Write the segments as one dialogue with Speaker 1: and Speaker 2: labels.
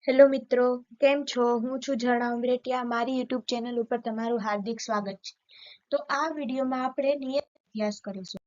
Speaker 1: Hello મિત્રો, કેમ છો? હું છું ઝરણા ઉમરેટિયા. મારી યુટ્યુબ ચેનલ ઉપર તમારું હાર્દિક સ્વાગત છે. તો આ વિડીયોમાં આપણે નિયત અભ્યાસ કરીશું.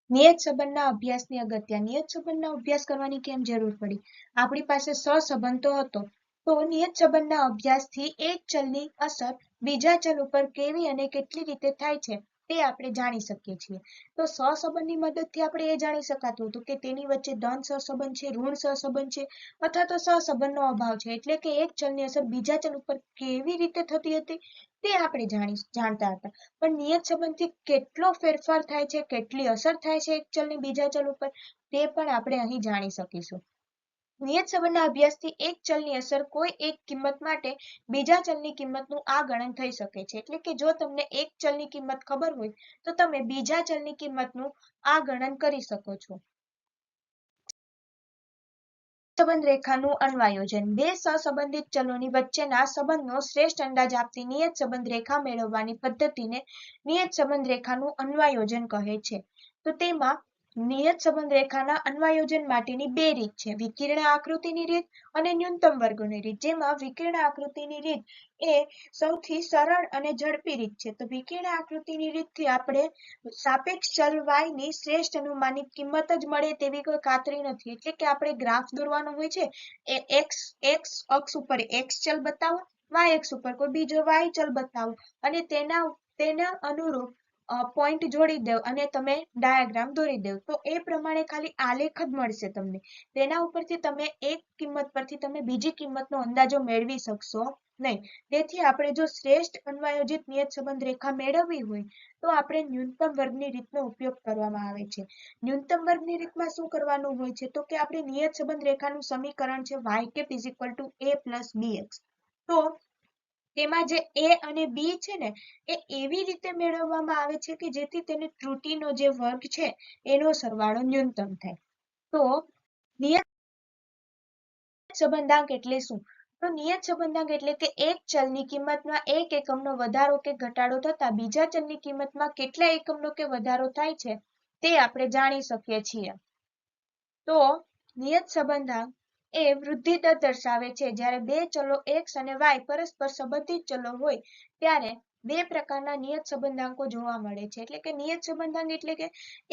Speaker 1: નિયત સંબંધના અભ્યાસની અગત્ય. નિયત સંબંધનો અભ્યાસ કરવાની કેમ જરૂર પડી? આપણી પાસે સહસંબંધ તો હતો, તો નિયત સંબંધના અભ્યાસથી એક ચલની અસર બીજા ચલ ઉપર કેવી અને કેટલી રીતે થાય છે તે આપણે જાણી શકીએ છીએ. તો સહસંબંધની મદદથી આપણે એ જાણી શકાતું હતું કે તેની વચ્ચે ધન સહસંબંધ છે, ઋણ સહસંબંધ છે, અથવા તો સહસંબંધનો અભાવ છે, એટલે કે એક ચલની અસર બીજા ચલ ઉપર કેવી રીતે થતી હતી તે આપણે જાણતા હતા. પણ નિયત સંબંધથી કેટલો ફેરફાર થાય છે, કેટલી અસર થાય છે એક ચલની બીજા ચલ ઉપર, તે પણ આપણે અહીં જાણી શકીશું. નિયત સંબંધના અભ્યાસથી એક ચલની અસર કોઈ એક કિંમત માટે બીજા ચલની કિંમતનું આ ગણન થઈ શકે છે. એટલે કે જો તમને એક ચલની કિંમત ખબર હોય તો તમે બીજા ચલની કિંમતનું આ ગણન કરી શકો છો. સંબંધ રેખાનું અન્વયોજન. બે સહસંબંધિત ચલોની વચ્ચેના સંબંધનો શ્રેષ્ઠ અંદાજ આપતી નિયત સંબંધ રેખા મેળવવાની પદ્ધતિને નિયત સંબંધ રેખાનું અન્વયોજન કહે છે. તો તેમાં નિયત સંબંધ રેખાના અન્વયોજન માટેની બે રીત છે, વિકર્ણ આકૃતિની રીત અને ન્યૂનતમ વર્ગોની રીત. જેમાં વિકર્ણ આકૃતિની રીત એ સૌથી સરળ અને ઝડપી રીત છે. તો વિકર્ણ આકૃતિની રીતથી આપણે સાપેક્ષ ચલ y ની શ્રેષ્ઠ અનુમાનિત કિંમત જ મળે તેવી કોઈ ખાતરી નથી. એટલે કે આપણે ગ્રાફ દોરવાનો હોય છે, એ x અક્ષ ઉપર x ચલ બતાવો, y અક્ષ ઉપર કોઈ બીજો y ચલ બતાવો અને તેના અનુરૂપ પોઈન્ટ જોડી દો અને તમે ડાયાગ્રામ દોરી દો, તો એ પ્રમાણે ખાલી આલેખ જ મળશે તમને. તેના ઉપરથી તમે એક કિંમત પરથી તમે બીજી કિંમતનો અંદાજો મેળવી શકશો નહીં. તેથી આપણે જો શ્રેષ્ઠ અન્વયોજિત નિયત સંબંધ રેખા મેળવવી હોય તો આપણે ન્યૂનતમ વર્ગની રીતનો ઉપયોગ કરવામાં આવે છે. ન્યૂનતમ વર્ગની રીતમાં શું કરવાનું હોય છે, તો કે આપણે નિયત સંબંધ રેખાનું સમીકરણ છે y cap is equal to a plus bx. તો તેમાં જે a અને b છે ને, એ એવી રીતે મેળવવામાં આવે છે કે જેથી તેને ત્રુટીનો જે વર્ગ છે એનો સરવાળો ન્યૂનતમ થાય. તો નિયત સંબંધાંક એટલે શું? તો નિયત સંબંધાંક એટલે કે એક ચલની કિંમતમાં એક એકમનો વધારો કે ઘટાડો થતા બીજા ચલની કિંમતમાં કેટલા એકમનો કે વધારો થાય છે તે આપણે જાણી શકીએ છીએ. તો નિયત સંબંધાંક એ વૃદ્ધિ દર દર્શાવે છે. જ્યારે બે ચલો x અને y પરસ્પર સંબંધિત ચલો હોય ત્યારે બે પ્રકારના નિયત સંબંધાંકો જોવા મળે છે. એટલે કે નિયત સંબંધાંક એટલે કે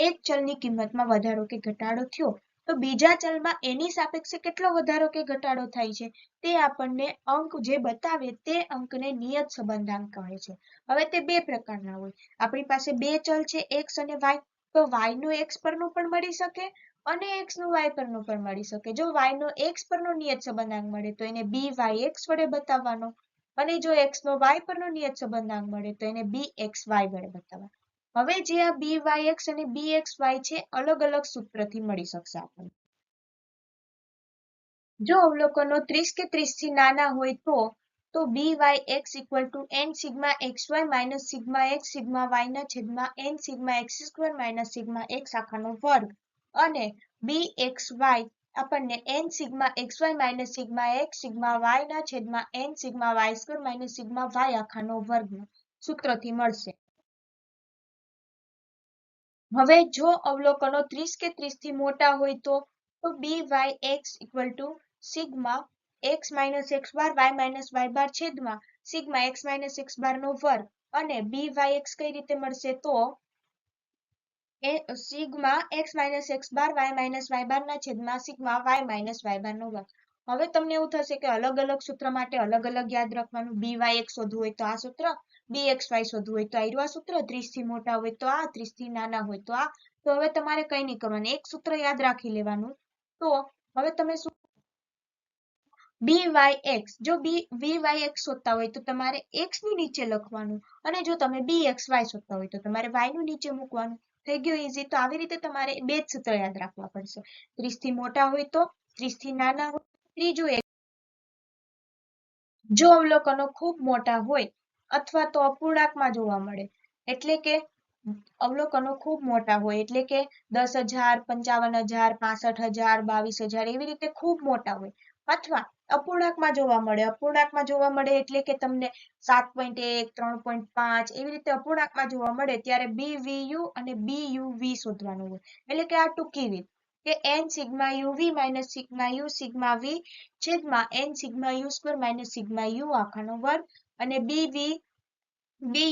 Speaker 1: એક ચલની કિંમતમાં વધારો કે ઘટાડો થયો તો બીજા ચલમાં એની સાપેક્ષે કેટલો વધારો કે ઘટાડો થાય છે તે આપણને અંક જે બતાવે તે અંકને નિયત સંબંધાંક કહે છે. હવે તે બે પ્રકારના હોય. આપણી પાસે બે ચલ છે x અને y, તો y નું x પરનું પણ મળી શકે અને x નું y પરનું પણ મળી શકે. જો y નો x પરનો નિયત સંબંધાંક મળે તો એને byx વડે બતાવવાનો, અને જો x નો y પરનો નિયત સંબંધાંક મળે તો એને bxy વડે બતાવવાનો. હવે જે આ byx અને bxy છે અલગ અલગ સૂત્રથી મળી શકશે આપણને. જો અવલોકનો 30 કે 30 થી નાના હોય તો byx equal to n sigma xy minus sigma x sigma y ના છેદમાં n sigma x square minus sigma x આખાનો વર્ગ અને bxy આપણને n sigma xy minus sigma x sigma y ના છેદમાં n sigma y square minus sigma y આખાનો વર્ગ સૂત્રથી મળશે. હવે જો અવલોકનો 30 કે 30 થી મોટા હોય તો byx equal to sigma x minus x bar y minus y બાર છેદમાં સિગ્મા x માઇનસ x બાર નો વર્ગ અને byx કઈ રીતે મળશે, તો સિગ્મા x માઇનસ x બાર y માઇનસ y બાર ના છેદમાં સિગ્મા y માઇનસ y બાર નો વર્ગ. હવે તમને એવું થશે કે અલગ અલગ સૂત્ર માટે અલગ અલગ યાદ રાખવાનું. byx શોધવું હોય તો આ સૂત્ર, bxy શોધવું હોય તો આ સૂત્ર, 30 થી મોટા હોય તો આ, 30 થી નાના હોય તો આ. તો હવે તમારે કઈ નહીં કરવાનું, એક સૂત્ર યાદ રાખી લેવાનું. તો હવે તમે શું byx, જો byx શોધતા હોય તો તમારે x ની નીચે લખવાનું અને જો તમે bxy શોધતા હોય તો તમારે y નું નીચે મૂકવાનું. થઈ ગયું ઈઝી. તો આવી રીતે તમારે બે જ સૂત્ર યાદ રાખવા પડશે. 30 થી મોટા હોય તો, 30 થી નાના હોય. ત્રીજું એક, જો અવલોકનો ખૂબ મોટા હોય અથવા તો અપૂર્ણાંકમાં જોવા મળે, એટલે કે અવલોકનો ખૂબ મોટા હોય એટલે કે 10,000, 55,000, 65,000, 22,000 એવી રીતે ખૂબ મોટા હોય, અથવા અપૂર્ણાંકમાં જોવા મળે. અપૂર્ણાંકમાં જોવા મળે એટલે કે તમને 7.1, 3.5 એવી રીતે અપૂર્ણાંકમાં જોવા મળે ત્યારે bvu અને buv શોધવાનું હોય. એટલે કે આ ટૂંકી રીત. કે n sigma u v minus sigma u sigma v છેદમાં n sigma u square minus sigma u આખાનો વર્ગ અને બી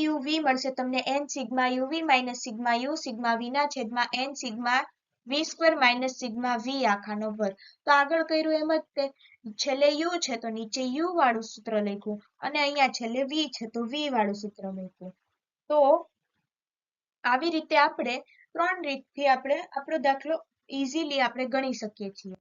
Speaker 1: યુ વી મળશે તમને n sigma u v minus sigma u sigma v ના છેદમાં n sigma v square minus sigma v આખાનો વર્ગ. તો આગળ કર્યું એમ જ તે છેલ્લે યુ છે તો નીચે યુ વાળું સૂત્ર લખ્યું અને અહીંયા છેલ્લે વી છે તો વી વાળું સૂત્ર લખ્યું. તો આવી રીતે આપણે 3 રીતથી આપણે આપણો દાખલો ઇઝીલી આપણે ગણી શકીએ છીએ.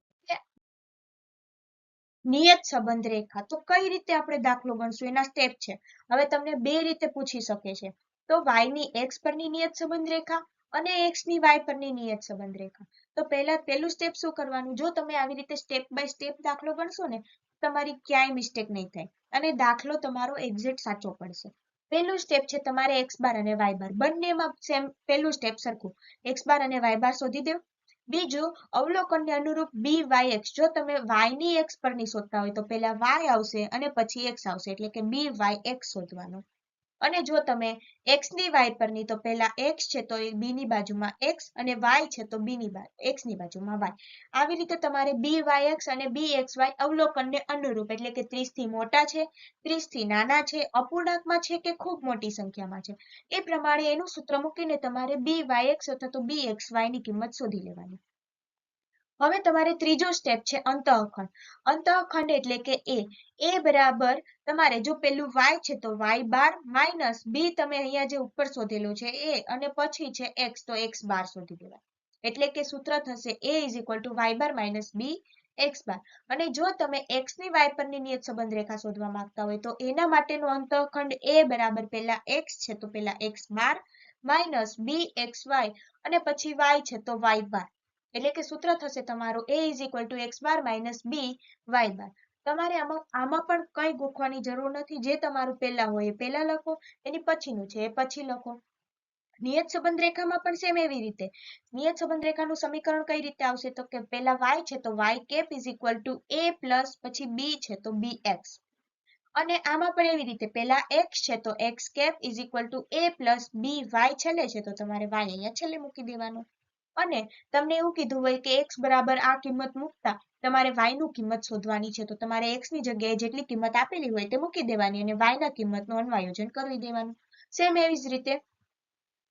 Speaker 1: નિયત સંબંધ રેખા તો કઈ રીતે આપણે દાખલો ગણશું એના સ્ટેપ છે. હવે તમને બે રીતે પૂછી શકે છે. તો y ની x પરની નિયત સંબંધ રેખા અને x ની y પરની નિયત સંબંધ રેખા. તો પહેલું સ્ટેપ શું કરવાનું, જો તમે આવી રીતે સ્ટેપ બાય સ્ટેપ દાખલો ગણશો ને તમારી ક્યાંય મિસ્ટેક નહીં થાય અને દાખલો તમારો એક્ઝેક્ટ સાચો પડશે. પહેલું સ્ટેપ છે તમારે x બાર અને y બાર બંનેમાં સેમ પહેલું સ્ટેપ સરખું x બાર અને y બાર શોધી દેવું. બીજું અવલોકનને અનુરૂપ બી વાય એક્સ, જો તમે y ની x પરની શોધતા હોય તો પહેલા y આવશે અને પછી x આવશે એટલે કે બી વાય એક્સ શોધવાનો. અને જો તમે x ની y પરની તો પહેલા x છે તો એ b ની બાજુમાં x અને y છે તો x ની બાજુમાં y. આવી રીતે તમારે બી વાય એક્સ અને બી એક્સ વાય અવલોકનને અનુરૂપ એટલે કે 30 થી મોટા છે 30 થી નાના છે અપૂર્ણાંકમાં છે કે ખૂબ મોટી સંખ્યામાં છે એ પ્રમાણે એનું સૂત્ર મૂકીને તમારે બી વાય એક્સ અથવા તો બી એક્સ વાય ની કિંમત શોધી લેવાની. હવે તમારે ત્રીજો સ્ટેપ છે અંતઃખંડ. અંતઃખંડ એટલે કે એ બરાબર તમારે જો પેલું y છે તો y બાર માઇનસ બી તમે અહીંયા જે ઉપર શોધેલું છે એ અને પછી છે x તો x બાર શોધી દેવાય. એટલે કે સૂત્ર થશે a is equal to y bar minus B x bar. અને જો તમે x ની y પરની નિયત સંબંધ રેખા શોધવા માંગતા હોય તો એના માટેનો અંતઃખંડ a બરાબર પહેલા x છે તો પહેલા x બાર માઇનસ બી એક્સ વાય અને પછી y છે તો y બાર. એટલે કે સૂત્ર થશે તમારું a is equal to x bar minus b y bar. તમારે આમાં પણ કઈ ગોખવાની જરૂર નથી, જે તમારું પહેલા હોય એ પહેલા લખો, એની પછીનું છે એ પછી લખો. નિયત સંબંધ રેખામાં પણ સેમ એવી રીતે નિયત સંબંધ રેખાનું સમીકરણ કઈ રીતે આવશે તો કે પહેલા y છે તો y cap is equal to a plus પછી b છે તો બી એક્સ. અને આમાં પણ એવી રીતે પહેલા x છે તો x cap is equal to a plus B Y છેલ્લે છે તો તમારે y અહીંયા છેલ્લે મૂકી દેવાનું. અને તમને એવું કીધું હોય કે x બરાબર આ કિંમત મૂકતા તમારે y નું કિંમત શોધવાની છે તો તમારે x ની જગ્યાએ જેટલી કિંમત આપેલી હોય તે મૂકી દેવાની અને y ના કિંમતનું અન્વયોજન કરી દેવાનું. સેમ એવી જ રીતે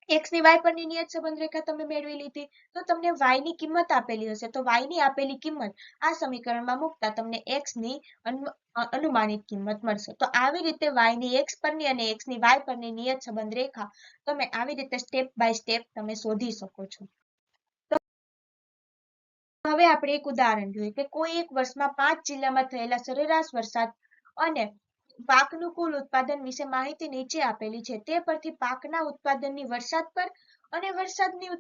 Speaker 1: x ની y પરની નિયત સંબંધ રેખા તમે મેળવી લીધી તો તમને y ની કિંમત આપેલી હશે તો y ની આપેલી કિંમત આ સમીકરણમાં મૂકતા તમને x ની અનુમાનિત કિંમત મળશે. તો આવી રીતે y ની x પરની અને x ની y પરની નિયત સંબંધ રેખા તમે આવી રીતે સ્ટેપ બાય સ્ટેપ તમે શોધી શકો છો. હવે આપણે એક ઉદાહરણ જોઈએ કે કોઈ એક વર્ષમાં 5 જિલ્લામાં થયેલા સરેરાશ વરસાદ અને પાકનું કુલ ઉત્પાદન વિશે માહિતી નીચે આપેલી છે. તે પરથી પાકના ઉત્પાદનની વરસાદ પર અને વરસાદની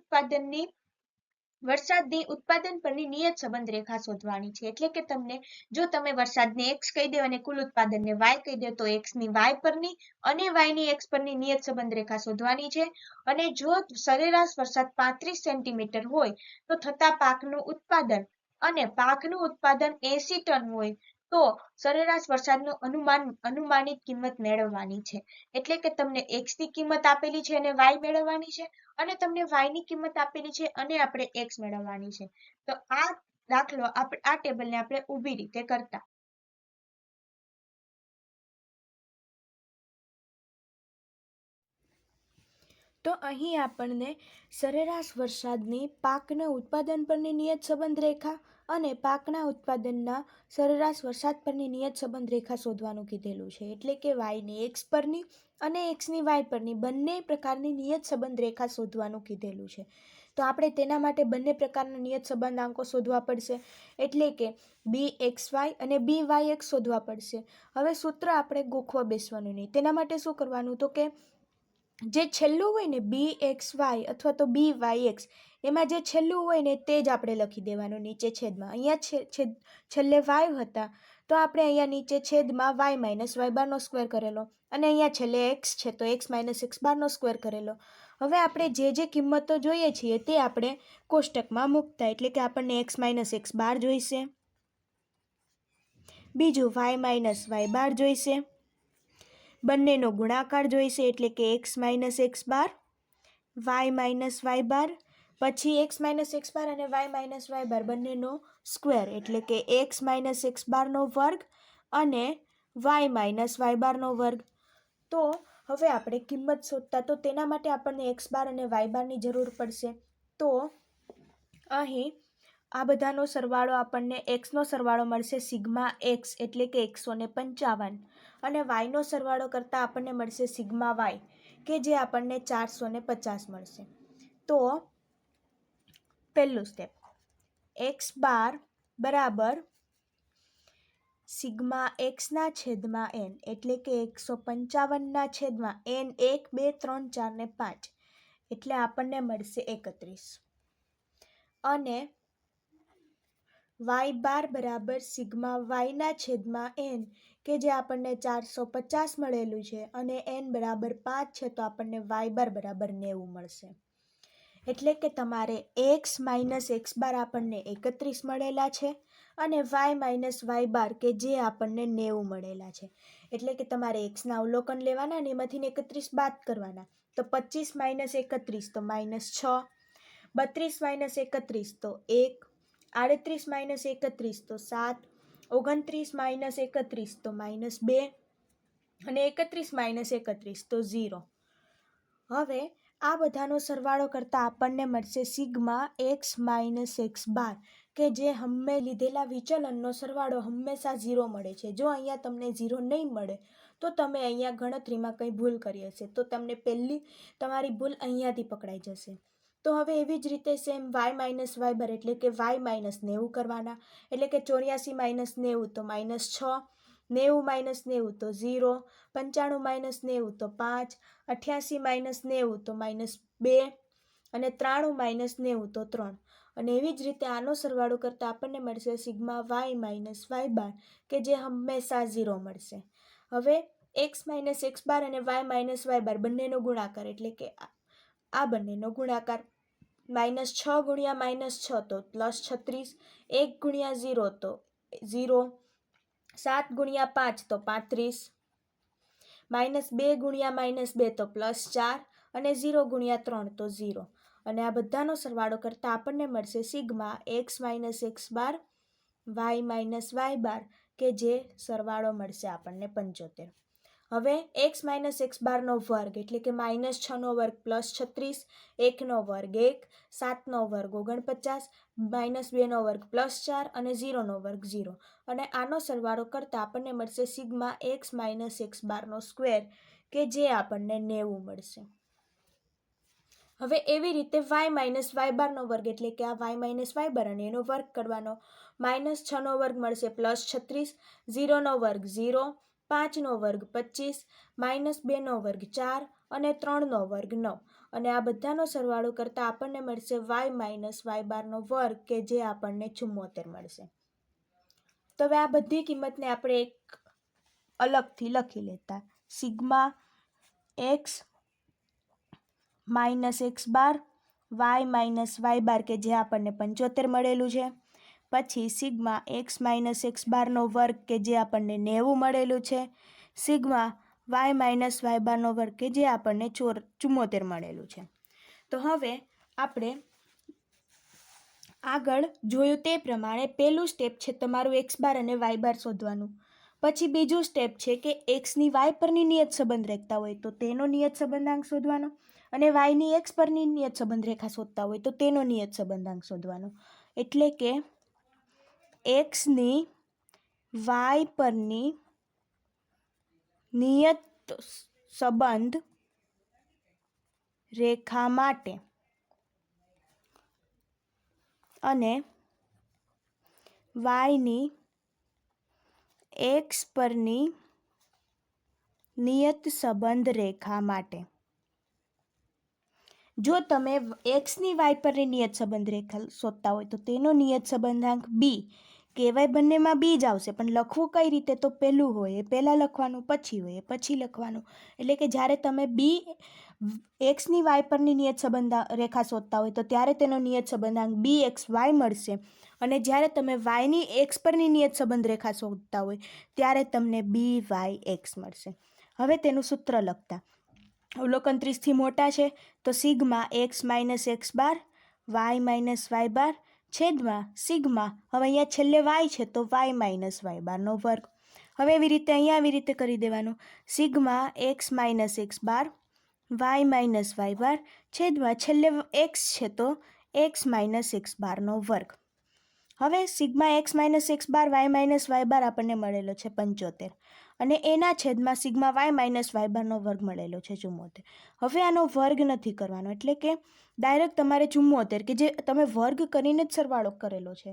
Speaker 1: ઉત્પાદન પરની નિયત સંબંધ રેખા શોધવાની છે. એટલે કે તમને જો તમે વરસાદને x કહી દો અને કુલ ઉત્પાદનને y કહી દો તો x ની y પરની અને y ની x પરની નિયત સંબંધ રેખા શોધવાની છે. અને જો સરેરાશ વરસાદ 35 સેન્ટીમીટર હોય તો થતા પાકનું ઉત્પાદન અને પાકનું ઉત્પાદન 80 ટન હોય તો સરેરાશ વરસાદનું અનુમાનિત કિંમત મેળવવાની છે. એટલે કે તમને x ની કિંમત આપેલી છે અને y મેળવવાની છે અને તમને y ની કિંમત આપેલી છે અને આપણે x મેળવવાની છે. તો આ દાખલો આ ટેબલને આપણે ઊભી રીતે કરતા
Speaker 2: તો અહીં આપણને સરેરાશ વરસાદની પાકના ઉત્પાદન પરની નિયત સંબંધ રેખા અને પાકના ઉત્પાદનના સરેરાશ વરસાદ પરની નિયત સંબંધ રેખા શોધવાનું કીધેલું છે. એટલે કે વાયની એક્સ પરની અને એક્સની વાય પરની બંને પ્રકારની નિયત સંબંધ રેખા શોધવાનું કીધેલું છે. તો આપણે તેના માટે બંને પ્રકારના નિયત સંબંધાંકો શોધવા પડશે. એટલે કે બી એક્સ વાય અને બી વાય એક્સ શોધવા પડશે. હવે સૂત્ર આપણે ગોખવા બેસવાનું નહીં. તેના માટે શું કરવાનું તો કે જે છેલ્લું હોય ને બી એક્સ વાય અથવા તો બી વાય એક્સ એમાં જે છેલ્લું હોય ને તે જ આપણે લખી દેવાનું નીચે છેદમાં. અહીંયા છેલ્લે વાય હતા તો આપણે અહીંયા નીચે છેદમાં વાય માઇનસ વાય બારનો સ્ક્વેર કરેલો અને અહીંયા છેલ્લે એક્સ છે તો એક્સ માઇનસ એક્સ બારનો સ્ક્વેર કરેલો. હવે આપણે જે કિંમતો જોઈએ છીએ તે આપણે કોષ્ટકમાં મૂકતા. એટલે કે આપણને એક્સ માઇનસ એક્સ બાર જોઈશે, બીજું વાય માઇનસ વાય બાર જોઈશે, બંનેનો ગુણાકાર જોઈશે એટલે કે x minus x bar Y minus Y બાર પછી x માઇનસ એક્સ બાર અને y માઇનસ વાય બાર બંનેનો સ્ક્વેર એટલે કે x માઇનસ એક્સ બારનો વર્ગ અને y માઇનસ વાય બારનો વર્ગ. તો હવે આપણે કિંમત શોધતા તો તેના માટે આપણને એક્સ બાર અને વાય બારની જરૂર પડશે. તો અહીં આ બધાનો સરવાળો આપણને એક્સનો સરવાળો મળશે સિગ્મા એક્સ એટલે કે 155 અને વાયનો સરવાળો કરતાં આપણને મળશે સિગ્મા વાય કે જે આપણને 450 મળશે. તો પહેલું સ્ટેપ એક્સ બાર બરાબર સિગ્મા એક્સના છેદમાં એન એટલે કે 155ના છેદમાં એન 1 2 3 4 ને 5 એટલે આપણને મળશે 31 અને વાય બાર બરાબર સિગ્મા વાયના છેદમાં એન કે જે આપણને 450 મળેલું છે અને એન બરાબર 5 છે તો આપણને વાય બાર બરાબર 90 મળશે. એટલે કે તમારે એક્સ માઇનસ એક્સ બાર આપણને 31 મળેલા છે અને વાય માઇનસ વાય બાર કે જે આપણને 90 મળેલા છે. એટલે કે તમારે એક્સના અવલોકન લેવાના અને એમાંથી 31 બાદ કરવાના. તો 25 માઇનસ 31 તો -6, 32 માઇનસ 31 તો 1, 38 માઇનસ 31 તો 7, 29 માઇનસ 31 તો -2 અને 31 માઇનસ 31 તો 0. હવે આ બધાનો સરવાળો કરતાં આપણને મળશે sigma x minus x bar કે જે લીધેલા વિચલનનો સરવાળો હંમેશા 0 મળે છે. જો અહીંયા તમને 0 નહીં મળે તો તમે અહીંયા ગણતરીમાં કંઈ ભૂલ કરી હશે તો તમને પહેલી તમારી ભૂલ અહીંયાથી પકડાઈ જશે. તો હવે એવી જ રીતે સેમ વાય માઇનસ વાય બાર એટલે કે વાય માઇનસ 90 કરવાના એટલે કે 84 માઇનસ 90 તો -6, 90 માઇનસ 90 તો 0, 95 માઇનસ 90 તો 5, 88 માઇનસ 90 તો -2 અને 93 માઇનસ 90 તો 3 અને એવી જ રીતે આનો સરવાળો કરતાં આપણને મળશે સિગ્મા વાય માઇનસ વાય બાર કે જે હંમેશા 0 મળશે. હવે એક્સ માઇનસ એક્સ બાર અને વાય માઇનસ વાય બાર બંનેનો ગુણાકાર એટલે કે આ બંનેનો ગુણાકાર -6 ગુણ્યા -6 તો +36, 1 ગુણ્યા 0 તો 0, 7 ગુણ્યા 5 તો 35, -2 ગુણ્યા -2 તો +4 અને 0 ગુણ્યા 3 તો 0 અને આ બધાનો સરવાળો કરતાં આપણને મળશે sigma x minus x bar Y minus Y બાર કે જે સરવાળો મળશે આપણને 75. હવે એક્સ માઇનસ એક્સ બારનો વર્ગ એટલે કે -6નો વર્ગ +36, 1નો વર્ગ 1, 7નો વર્ગ 49, -2નો વર્ગ +4 અને 0નો વર્ગ 0 અને આનો સરવાળો કરતાં આપણને મળશે સિગ્મા એક્સ માઇનસ એક્સ બારનો સ્ક્વેર કે જે આપણને 90 મળશે. હવે એવી રીતે વાય માઇનસ વાય બારનો વર્ગ એટલે કે આ વાય માઇનસ વાય બાર અને એનો વર્ગ કરવાનો -6નો વર્ગ મળશે +36, 0નો વર્ગ 0, 5નો વર્ગ 25, -2નો વર્ગ 4 અને 3નો વર્ગ 9 અને આ બધાનો સરવાળો કરતાં આપણને મળશે વાય માઇનસ વાય બારનો વર્ગ કે જે આપણને 74 મળશે. તો હવે આ બધી કિંમતને આપણે એક અલગથી લખી લેતા sigma x minus x bar Y minus Y બાર કે જે આપણને 75 મળેલું છે. પછી સિગ્મા એક્સ માઇનસ એક્સ બારનો વર્ગ કે જે આપણને 90 મળેલું છે. સિગ્મા વાય માઇનસ વાય બારનો વર્ગ કે જે આપણને 74 મળેલું છે. તો હવે આપણે આગળ જોયું તે પ્રમાણે પહેલું સ્ટેપ છે તમારું એક્સ બાર અને વાય બાર શોધવાનું. પછી બીજું સ્ટેપ છે કે એક્સની વાય પરની નિયત સંબંધ રેખતા હોય તો તેનો નિયત સંબંધાંક શોધવાનો અને વાયની એક્સ પરની નિયત સંબંધ રેખા શોધતા હોય તો તેનો નિયત સંબંધાંક શોધવાનો. એટલે કે એક્સની વાય પરની નિયત સંબંધ રેખા માટે અને વાયની એક્સ પરની નિયત સંબંધ રેખા માટે. જો તમે એક્સની વાય પરની નિયત સંબંધ રેખા શોધતા હોય તો તેનો નિયત સંબંધાંક બી કહેવાય, બંનેમાં બી જ આવશે પણ લખવું કઈ રીતે તો પહેલું હોય એ પહેલાં લખવાનું, પછી હોય એ પછી લખવાનું. એટલે કે જ્યારે તમે એક્સની વાય પરની નિયત સંબંધ રેખા શોધતા હોય તો ત્યારે તેનો નિયત સંબંધાંક બી એક્સ વાય મળશે અને જ્યારે તમે વાયની એક્સ પરની નિયત સંબંધ રેખા શોધતા હોય ત્યારે તમને બી વાય એક્સ મળશે. હવે તેનું સૂત્ર લખતા અવલોકન 30થી મોટા છે તો sigma x minus x bar Y minus Y બાર છેદમાં સિગ્મા, હવે અહીંયા છેલ્લે વાય છે તો વાય માઇનસ વાય બારનો વર્ગ. હવે એવી રીતે અહીંયા આવી રીતે કરી દેવાનું, sigma x minus x bar Y minus Y બાર છેદમાં છેલ્લે એક્સ છે તો એક્સ માઇનસ એક્સ બારનો વર્ગ. હવે sigma x minus x bar Y minus Y બાર આપણને મળેલો છે 75 અને એના છેદમાં સિગ્મા વાય માઇનસ વાય બારનો વર્ગ મળેલો છે 74. હવે આનો વર્ગ નથી કરવાનો, એટલે કે ડાયરેક્ટ તમારે 74 કે જે તમે વર્ગ કરીને જ સરવાળો કરેલો છે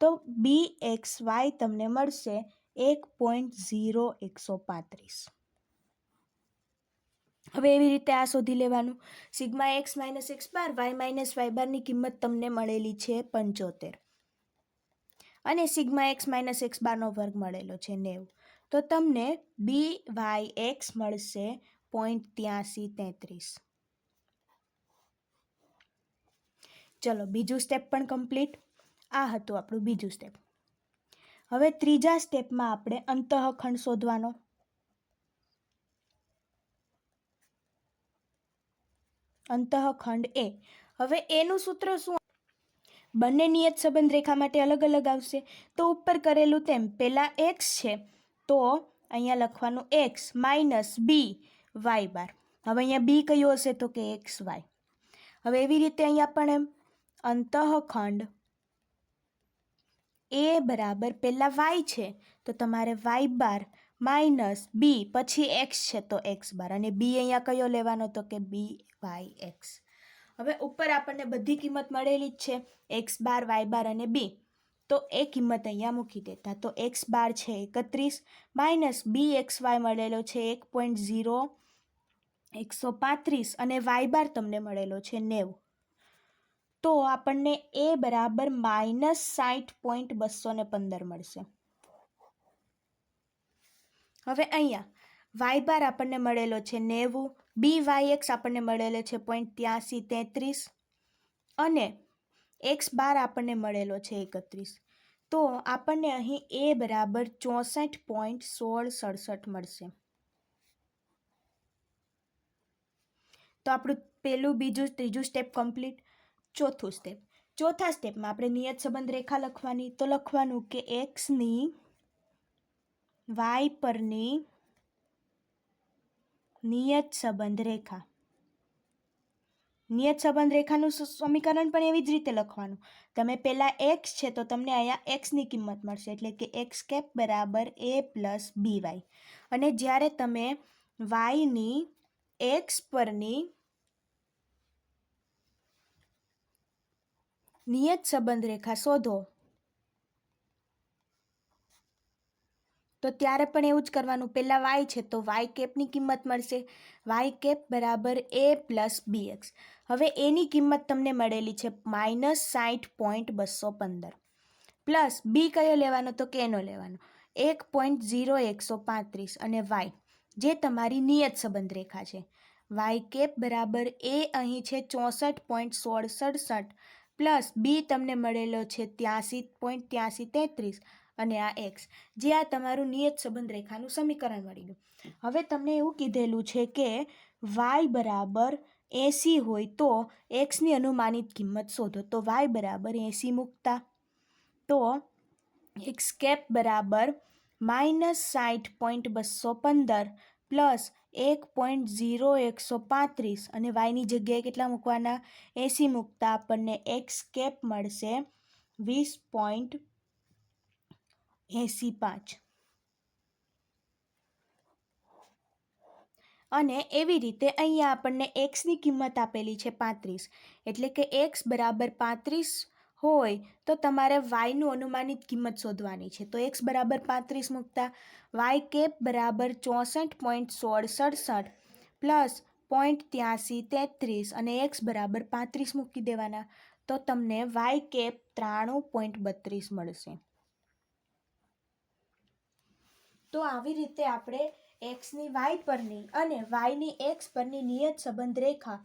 Speaker 2: તો બી એક્સ વાય તમને મળશે 1.0135. હવે એવી રીતે આ શોધી લેવાનું, sigma x minus x bar Y minus Y બારની કિંમત તમને મળેલી છે 75 અને સિગ્મા એક્સ માઇનસ એક્સ બારનો વર્ગ મળેલો છે 90, તો તમને બી વાય એક્સ મળશે 0.8333. ચલો બીજું સ્ટેપ પણ કમ્પ્લીટ. આ હતું આપણું બીજું સ્ટેપ. હવે ત્રીજા સ્ટેપમાં આપણે અંતઃખંડ શોધવાનો. અંતઃખંડ એ. હવે એનું સૂત્ર શું? બંને નિયત સંબંધ રેખા માટે અલગ અલગ આવશે. તો ઉપર કરેલું તેમ પહેલાં એક્સ છે તો અહીંયા લખવાનું એક્સ માઇનસ બી વાય બાર. હવે અહીંયા બી કયું હશે તો કે એક્સ વાય. હવે એવી રીતે અહીંયા પણ એમ અંતઃખંડ એ બરાબર પહેલાં વાય છે તો તમારે વાય બાર માઇનસ બી પછી એક્સ છે તો એક્સ બાર, અને બી અહીંયા કયો લેવાનો તો કે બી વાય એક્સ. હવે ઉપર આપણને બધી કિંમત મળેલી જ છે એક્સ બાર વાય બાર અને બી, તો એ કિંમત અહીંયા મૂકી દેતા. તો એક્સ બાર છે 31 માઇનસ બી એક્સ વાય મળેલો છે 1.0135 અને વાય બાર તમને મળેલો છે 90. તો આપણને એ બરાબર -60.215 મળશે. હવે અહીંયા વાય બાર આપણને મળેલો છે 90, બી વાય એક્સ આપણને મળેલો છે 0.8333 અને એક્સ બાર આપણને મળેલો છે 31. તો આપણને અહીં એ બરાબર 64.1667 મળશે. તો આપણું પહેલું બીજું ત્રીજું સ્ટેપ કમ્પ્લીટ. ચોથું સ્ટેપ. ચોથા સ્ટેપમાં આપણે નિયત સંબંધ રેખા લખવાની. તો લખવાનું કે એક્સની વાય પરની નિયત સંબંધ રેખા. નિયત સંબંધ રેખાનું સમીકરણ પણ એવી જ રીતે લખવાનું. તમે પહેલાં એક્સ છે તો તમને અહીંયા એક્સની કિંમત મળશે, એટલે કે એક્સ કેપ બરાબર એ પ્લસ બી વાય. અને જ્યારે તમે વાયની એક્સ પરની નિયત સંબંધ રેખા શોધો તો ત્યારે પણ એવું જ કરવાનું. પહેલાં વાય છે તો વાય કેપની કિંમત મળશે વાય કેપ બરાબર એ પ્લસ બી એક્સ. હવે એની કિંમત તમને મળેલી છે -60.215 પ્લસ બી કયો લેવાનો તો કે એનો લેવાનો 1.0135 અને વાય જે તમારી નિયત સંબંધ રેખા છે વાય કેપ બરાબર એ અહીં છે 64.1667 પ્લસ બી તમને મળેલો છે 83.8333 અને આ એક્સ, જે આ તમારું નિયત સંબંધ રેખાનું સમીકરણ મળી ગયું. હવે તમને એવું કીધેલું છે કે વાય બરાબર 80 હોય તો એક્સની અનુમાનિત કિંમત શોધો. તો વાય બરાબર 80 મૂકતા તો એક્સ કેપ બરાબર -60.215 પ્લસ 1.0135 અને વાયની જગ્યાએ કેટલા મૂકવાના 80 મૂકતા આપણને એક્સ કેપ મળશે 20.85. અને એવી રીતે અહીંયા આપણને એક્સની કિંમત આપેલી છે 35, એટલે કે એક્સ બરાબર 35 હોય તો તમારે વાયનું અનુમાનિત કિંમત શોધવાની છે. તો એક્સ બરાબર 35 મૂકતા વાય કેપ બરાબર 64.1667 પ્લસ 0.8333 અને એક્સ બરાબર 35 મૂકી દેવાના. તો તમને વાય કેપ 93.32 મળશે. તો આવી રીતે આપણે એક્સની વાય પરની અને વાયની એક્સ પરની નિયત સંબંધ રેખા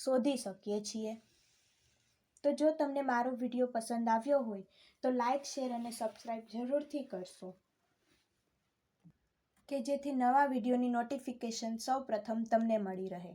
Speaker 2: શોધી શકીએ છીએ. તો જો તમને મારો વિડીયો પસંદ આવ્યો હોય તો લાઈક, શેર અને સબસ્ક્રાઈબ જરૂરથી કરશો, કે જેથી નવા વિડીયોની નોટિફિકેશન સૌ પ્રથમ તમને મળી રહે.